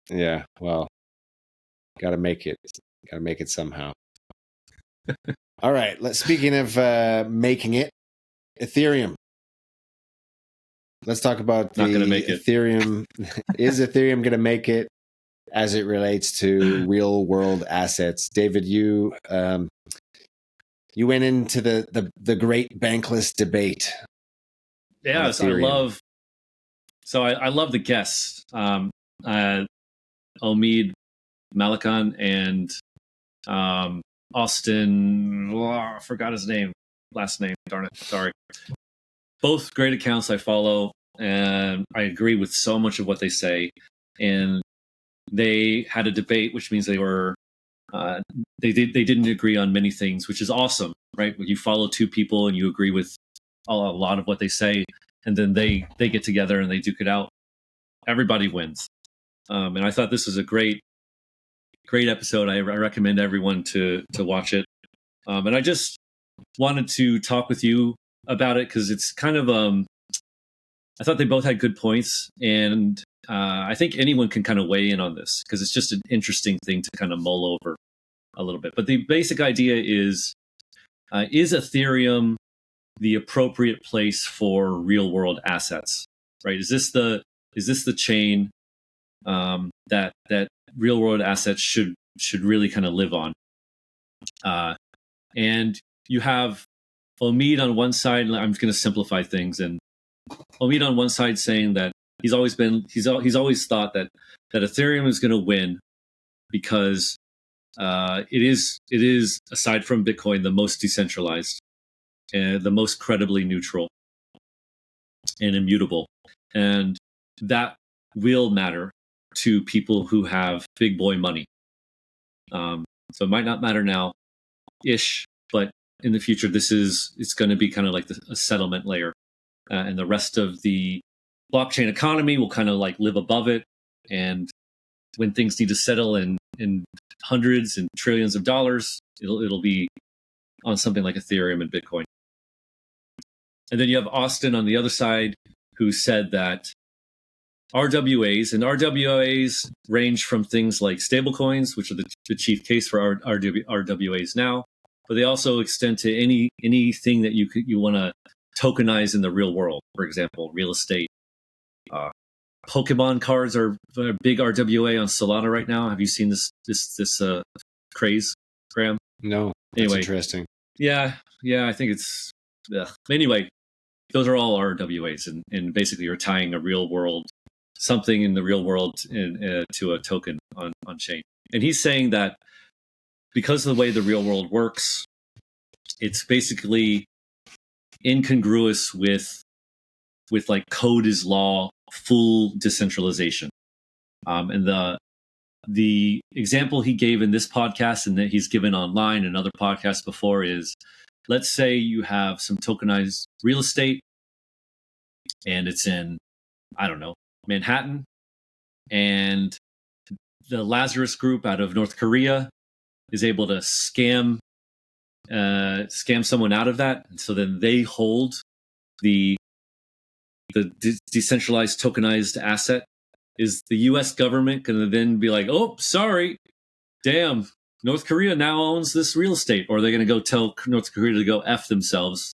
Yeah, well, gotta make it. Gotta make it somehow. All right. Speaking of making it, Ethereum. Let's talk about Not going to the make it. Ethereum. Is Ethereum going to make it as it relates to real world assets? David, you went into the great Bankless debate. Yes, I love. So I love the guests, Omid Malikan and Austin. I forgot his last name. Darn it! Sorry. Both great accounts I follow, and I agree with so much of what they say. And they had a debate, which means they were they didn't agree on many things, which is awesome, right? When you follow two people and you agree with a lot of what they say, and then they get together and they duke it out, everybody wins. And I thought this was a great episode. I recommend everyone to watch it. And I just wanted to talk with you about it because it's kind of I thought they both had good points, and I think anyone can kind of weigh in on this because it's just an interesting thing to kind of mull over a little bit. But the basic idea is Ethereum the appropriate place for real world assets? Right? Is this the chain that real world assets should really kind of live on? And you have Omid on one side. I'm just going to simplify things, and Omid on one side saying that he's always thought that Ethereum is going to win because it is aside from Bitcoin the most decentralized and the most credibly neutral and immutable, and that will matter to people who have big boy money. So it might not matter now, but in the future, it's going to be kind of like a settlement layer, and the rest of the blockchain economy will kind of like live above it. And when things need to settle in hundreds and trillions of dollars, it'll be on something like Ethereum and Bitcoin. And then you have Austin on the other side, who said that RWAs range from things like stablecoins, which are the chief case for RWAs now, but they also extend to anything that you want to tokenize in the real world. For example, real estate. Pokemon cards are a big RWA on Solana right now. Have you seen this craze, Graham? No. That's interesting. Yeah. I think it's. Anyway, those are all RWAs, and basically you're tying a real world something in the real world to a token on chain. And he's saying that because of the way the real world works, it's basically incongruous with like code is law, full decentralization. And the example he gave in this podcast and that he's given online and other podcasts before is, let's say you have some tokenized real estate and it's in, I don't know, Manhattan, and the Lazarus Group out of North Korea is able to scam someone out of that, and so then they hold the decentralized tokenized asset. Is the U.S. government going to then be like, oh, sorry, damn, North Korea now owns this real estate, or are they going to go tell North Korea to go F themselves?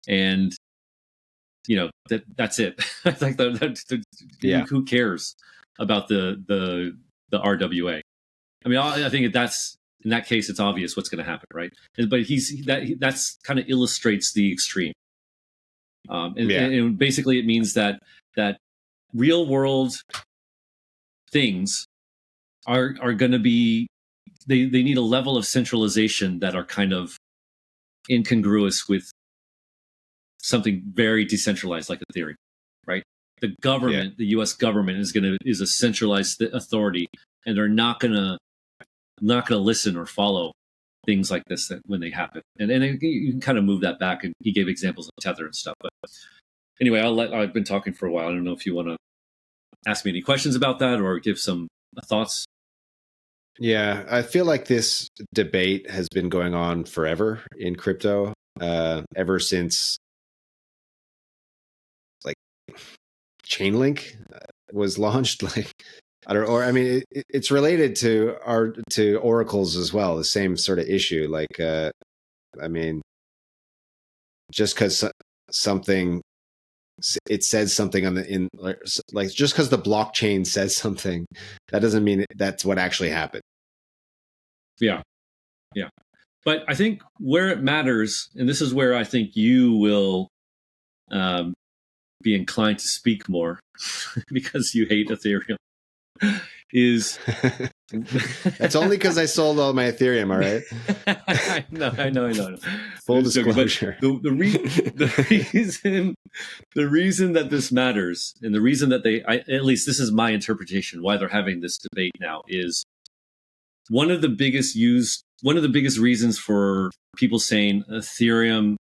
And that's it. Like who cares about the RWA? I mean, I think that's in that case, it's obvious what's going to happen, right? But that's kind of illustrates the extreme. And basically, it means that real world things are going to be they need a level of centralization that are kind of incongruous with something very decentralized like Ethereum, right? The government, the U.S. government, is a centralized authority, and they're not gonna listen or follow things like this when they happen. And you can kind of move that back. And he gave examples of Tether and stuff. But anyway, I've been talking for a while. I don't know if you want to ask me any questions about that or give some thoughts. Yeah, I feel like this debate has been going on forever in crypto, ever since like Chainlink was launched. Like I don't, or I mean, it's related to oracles as well. The same sort of issue. Like, I mean, just because something it says something on the in like just because the blockchain says something, that doesn't mean that's what actually happened. Yeah, yeah. But I think where it matters, and this is where I think you will be inclined to speak more because you hate Ethereum, is That's only because I sold all my Ethereum. All right. I know. Full disclosure. But the reason that this matters, and the reason that at least this is my interpretation why they're having this debate now, is one of the biggest reasons for people saying Ethereum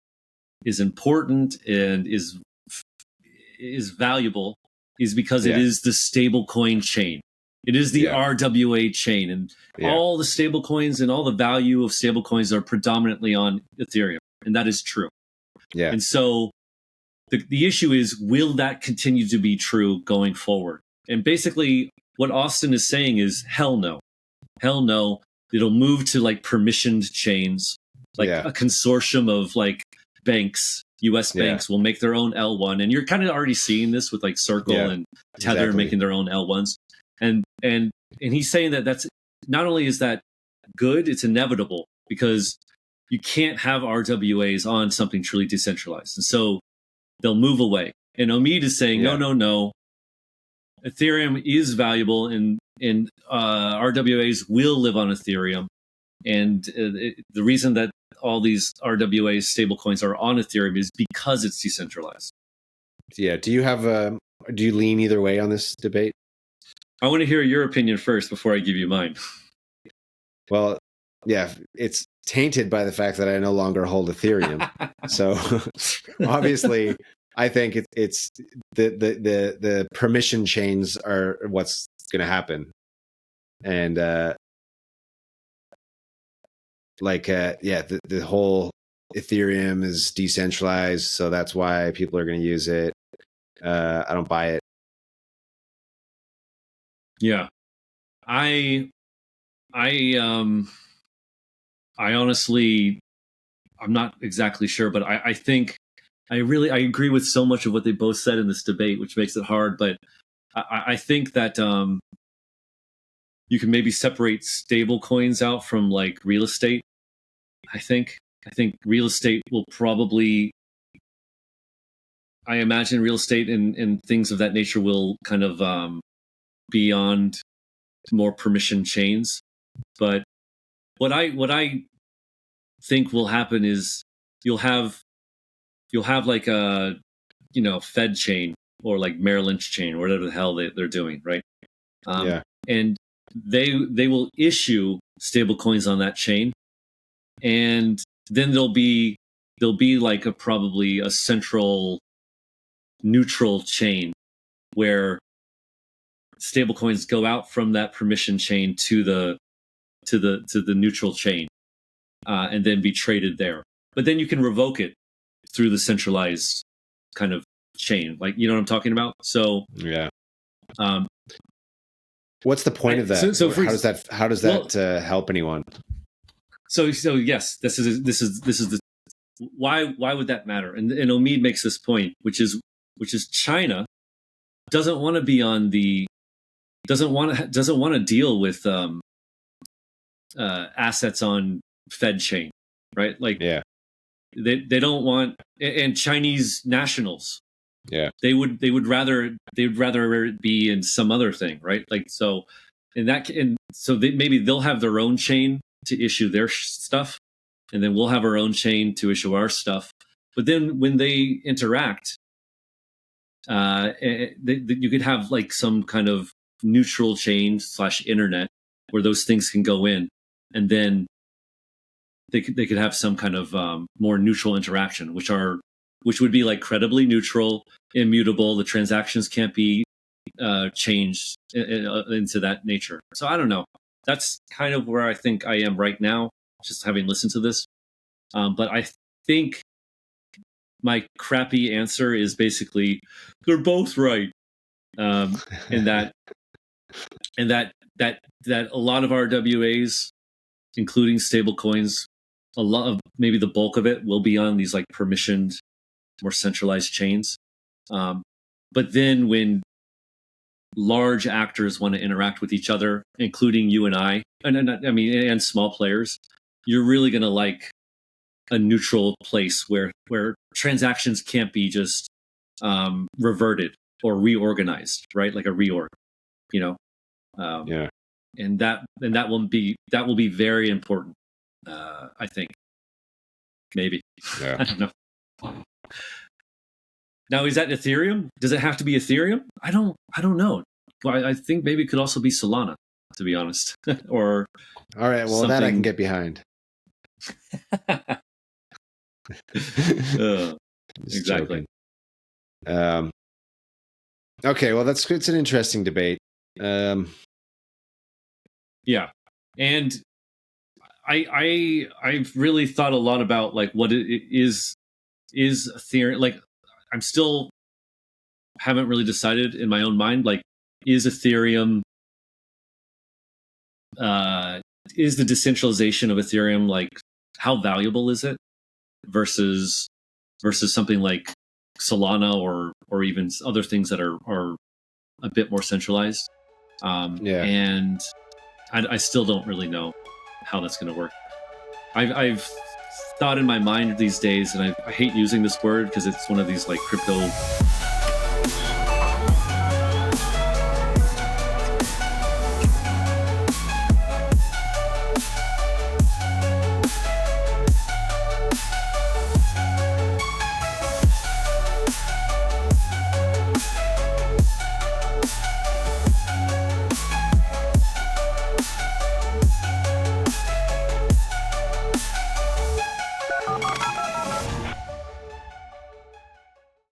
is important and is valuable is because it is the stablecoin chain. It is the RWA chain, and all the stablecoins and all the value of stablecoins are predominantly on Ethereum, and that is true. Yeah. And so the issue is, will that continue to be true going forward? And basically, what Austin is saying is, hell no. It'll move to like permissioned chains, like a consortium of like banks. US banks will make their own L1, and you're kind of already seeing this with like Circle and Tether making their own L1s. And he's saying that that's not only is that good, it's inevitable, because you can't have RWAs on something truly decentralized, and so they'll move away. And Omid is saying no. Ethereum is valuable, and RWAs will live on Ethereum, and the reason that all these RWA stablecoins are on Ethereum is because it's decentralized. Yeah. Do you lean either way on this debate? I want to hear your opinion first before I give you mine. Well, yeah, it's tainted by the fact that I no longer hold Ethereum. So obviously, I think it's the permission chains are what's going to happen, and the whole Ethereum is decentralized, so that's why people are going to use it. I don't buy it. Yeah, I honestly, I'm not exactly sure, but I think I agree with so much of what they both said in this debate, which makes it hard. But I think that you can maybe separate stable coins out from like real estate. I think real estate will probably, I imagine real estate and things of that nature will kind of be on more permission chains. But what I think will happen is you'll have like a Fed chain or like Merrill Lynch chain or whatever the hell they're doing, right? And they will issue stable coins on that chain, and then there'll be like probably a central neutral chain where stablecoins go out from that permission chain to the neutral chain, and then be traded there. But then you can revoke it through the centralized kind of chain, like, you know what I'm talking about. So what's the point of that? So how does that help anyone? So yes, this is the why would that matter? And Omid makes this point, which is China doesn't want to be on the doesn't want to deal with assets on Fed chain, right? Like they don't want, and Chinese nationals, they would rather it be in some other thing, right? Like, so maybe they'll have their own chain to issue their stuff, and then we'll have our own chain to issue our stuff. But then when they interact, you could have like some kind of neutral chain / internet where those things can go in, and then they could have some kind of more neutral interaction, which would be like credibly neutral, immutable. The transactions can't be changed into that nature. So I don't know. That's kind of where I think I am right now, just having listened to this. But I think my crappy answer is basically they're both right. In that and that a lot of RWAs, including stablecoins, a lot of maybe the bulk of it will be on these like permissioned, more centralized chains. But then when large actors want to interact with each other, including you and and small players, you're really going to like a neutral place where transactions can't be just reverted or reorganized, right? Like a reorg, you know. Yeah. And that will be very important. I think maybe. Yeah. I don't know. Now, is that Ethereum? Does it have to be Ethereum? I don't know. Well, I think maybe it could also be Solana, to be honest, or all right. Well, that I can get behind. Exactly. Okay. Well, it's an interesting debate. Yeah, and I've really thought a lot about like what it is Ethereum. Like, I'm still haven't really decided in my own mind. Like, is Ethereum is the decentralization of Ethereum, like, how valuable is it versus something like Solana or even other things that are a bit more centralized. Yeah. And I still don't really know how that's going to work. I've thought in my mind these days, and I hate using this word because it's one of these like crypto